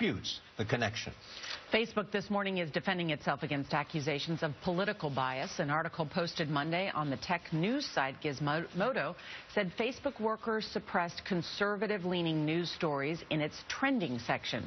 disputes the connection. Facebook this morning is defending itself against accusations of political bias. An article posted Monday on the tech news site Gizmodo said Facebook workers suppressed conservative-leaning news stories in its trending section.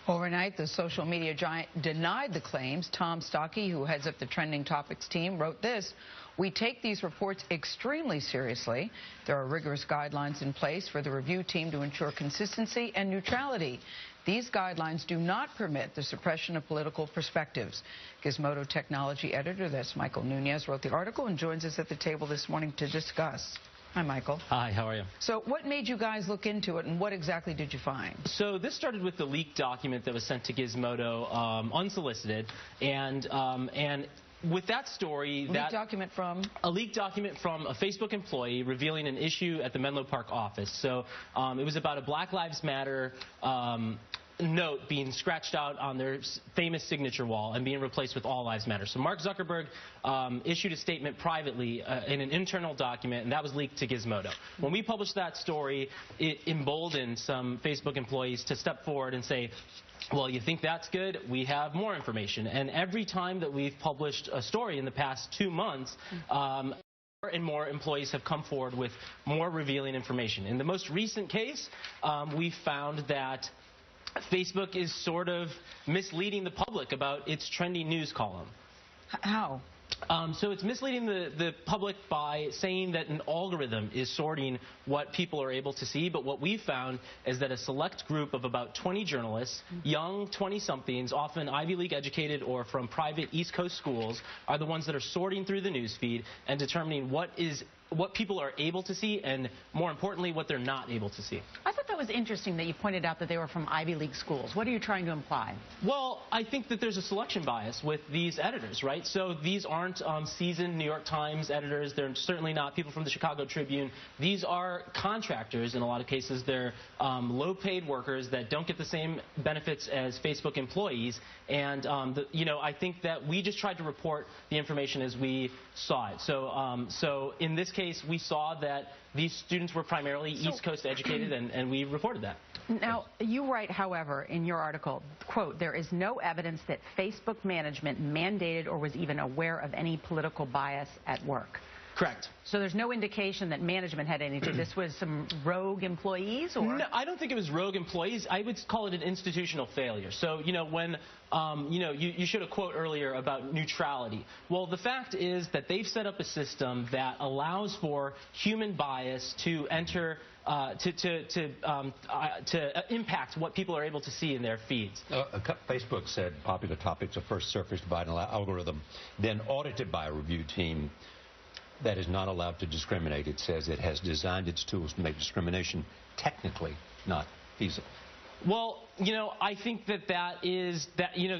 Overnight, the social media giant denied the claims. Tom Stocky, who heads up the trending topics team, wrote this: "We take these reports extremely seriously. There are rigorous guidelines in place for the review team to ensure consistency and neutrality. These guidelines do not permit the suppression of political perspectives." Gizmodo technology editor, that's Michael Nunez, wrote the article and joins us at the table this morning to discuss. Hi, Michael. Hi, how are you? So what made you guys look into it, and what exactly did you find? So this started with the leaked document that was sent to Gizmodo unsolicited, and with that story, Leaked document from? A leaked document from a Facebook employee revealing an issue at the Menlo Park office. So it was about a Black Lives Matter note being scratched out on their famous signature wall and being replaced with All Lives Matter. So Mark Zuckerberg issued a statement privately in an internal document, and that was leaked to Gizmodo. When we published that story, it emboldened some Facebook employees to step forward and say, well, you think that's good? We have more information. And every time that we've published a story in the past 2 months, more and more employees have come forward with more revealing information. In the most recent case, we found that Facebook is sort of misleading the public about its trending news column. How? So it's misleading the public by saying that an algorithm is sorting what people are able to see, but what we found is that a select group of about 20 journalists, young 20-somethings, often Ivy League educated or from private East Coast schools, are the ones that are sorting through the news feed and determining what people are able to see and, more importantly, what they're not able to see. I thought that was interesting that you pointed out that they were from Ivy League schools. What are you trying to imply? Well, I think that there's a selection bias with these editors, right? So these aren't seasoned New York Times editors. They're certainly not people from the Chicago Tribune. These are contractors in a lot of cases. They're low-paid workers that don't get the same benefits as Facebook employees. And, I think that we just tried to report the information as we saw it. So in this case, we saw that these students were primarily East Coast educated, and we reported that. Now, you write, however, in your article, quote, "There is no evidence that Facebook management mandated or was even aware of any political bias at work." Correct. So there's no indication that management had anything. This was some rogue employees, or? No, I don't think it was rogue employees. I would call it an institutional failure. So, when, you showed a quote earlier about neutrality. Well, the fact is that they've set up a system that allows for human bias to enter, to impact what people are able to see in their feeds. Facebook said popular topics are first surfaced by an algorithm, then audited by a review team that is not allowed to discriminate. It says it has designed its tools to make discrimination technically not feasible. Well, I think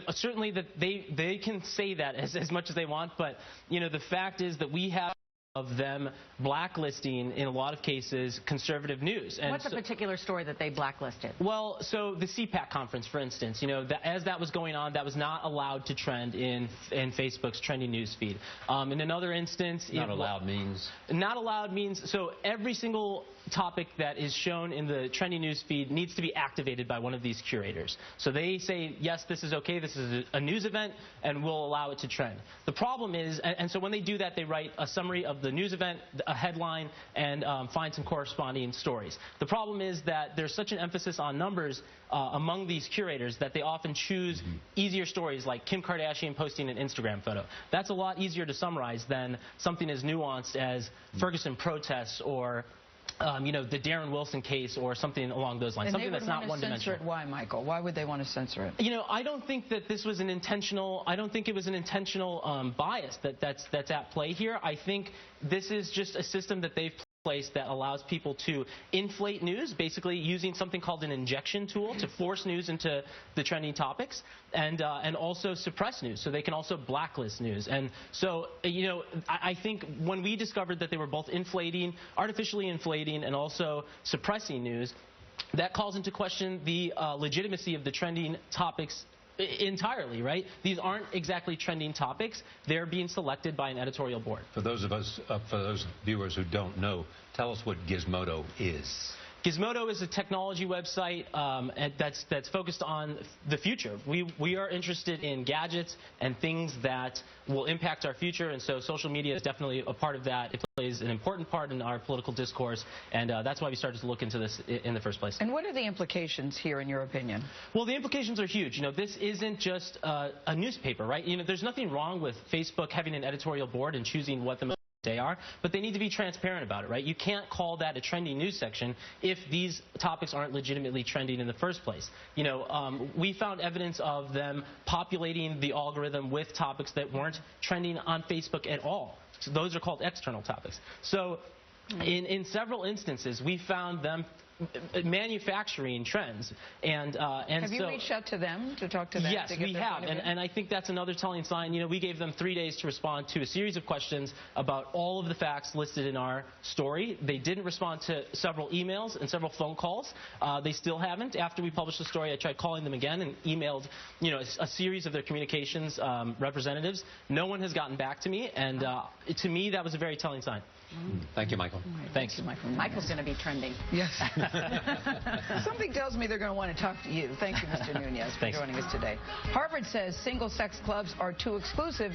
certainly that they can say that as much as they want, but, the fact is that we have of them blacklisting, in a lot of cases, conservative news. And what's a particular story that they blacklisted? Well, so the CPAC conference, for instance, as that was going on, that was not allowed to trend in Facebook's trending news feed. In another instance, not allowed means? Not allowed means, so every single topic that is shown in the trending news feed needs to be activated by one of these curators. So they say, yes, this is okay, this is a news event, and we'll allow it to trend. The problem is, and so when they do that, they write a summary of the news event, a headline, and find some corresponding stories. The problem is that there's such an emphasis on numbers among these curators that they often choose easier stories like Kim Kardashian posting an Instagram photo. That's a lot easier to summarize than something as nuanced as Ferguson protests or the Darren Wilson case or something along those lines. And something that's not one-dimensional. Why, Michael? Why would they want to censor it? I don't think that this was an intentional. I don't think it was an intentional bias that's at play here. I think this is just a system that they've place that allows people to inflate news, basically using something called an injection tool to force news into the trending topics, and also suppress news. So they can also blacklist news. And so, I think when we discovered that they were both artificially inflating, and also suppressing news, that calls into question the legitimacy of the trending topics entirely, right? These aren't exactly trending topics. They're being selected by an editorial board. For those viewers who don't know, tell us what Gizmodo is. Gizmodo is a technology website that's focused on the future. We are interested in gadgets and things that will impact our future, and so social media is definitely a part of that. It plays an important part in our political discourse, and that's why we started to look into this in the first place. And what are the implications here, in your opinion? Well, the implications are huge. This isn't just a newspaper, right? There's nothing wrong with Facebook having an editorial board and choosing what the they are, but they need to be transparent about it, right? You can't call that a trending news section if these topics aren't legitimately trending in the first place. We found evidence of them populating the algorithm with topics that weren't trending on Facebook at all. So those are called external topics. So in several instances, we found them manufacturing trends, and have you reached out to them to talk to them? Yes, we have, and I think that's another telling sign. We gave them 3 days to respond to a series of questions about all of the facts listed in our story. They didn't respond to several emails and several phone calls. They still haven't. After we published the story, I tried calling them again and emailed, a series of their communications representatives. No one has gotten back to me, and to me, that was a very telling sign. Thank you, Michael. Thanks, Michael. Michael's going to be trending. Yes. Something tells me they're going to want to talk to you. Thank you, Mr. Nunez, for joining us today. Harvard says single-sex clubs are too exclusive.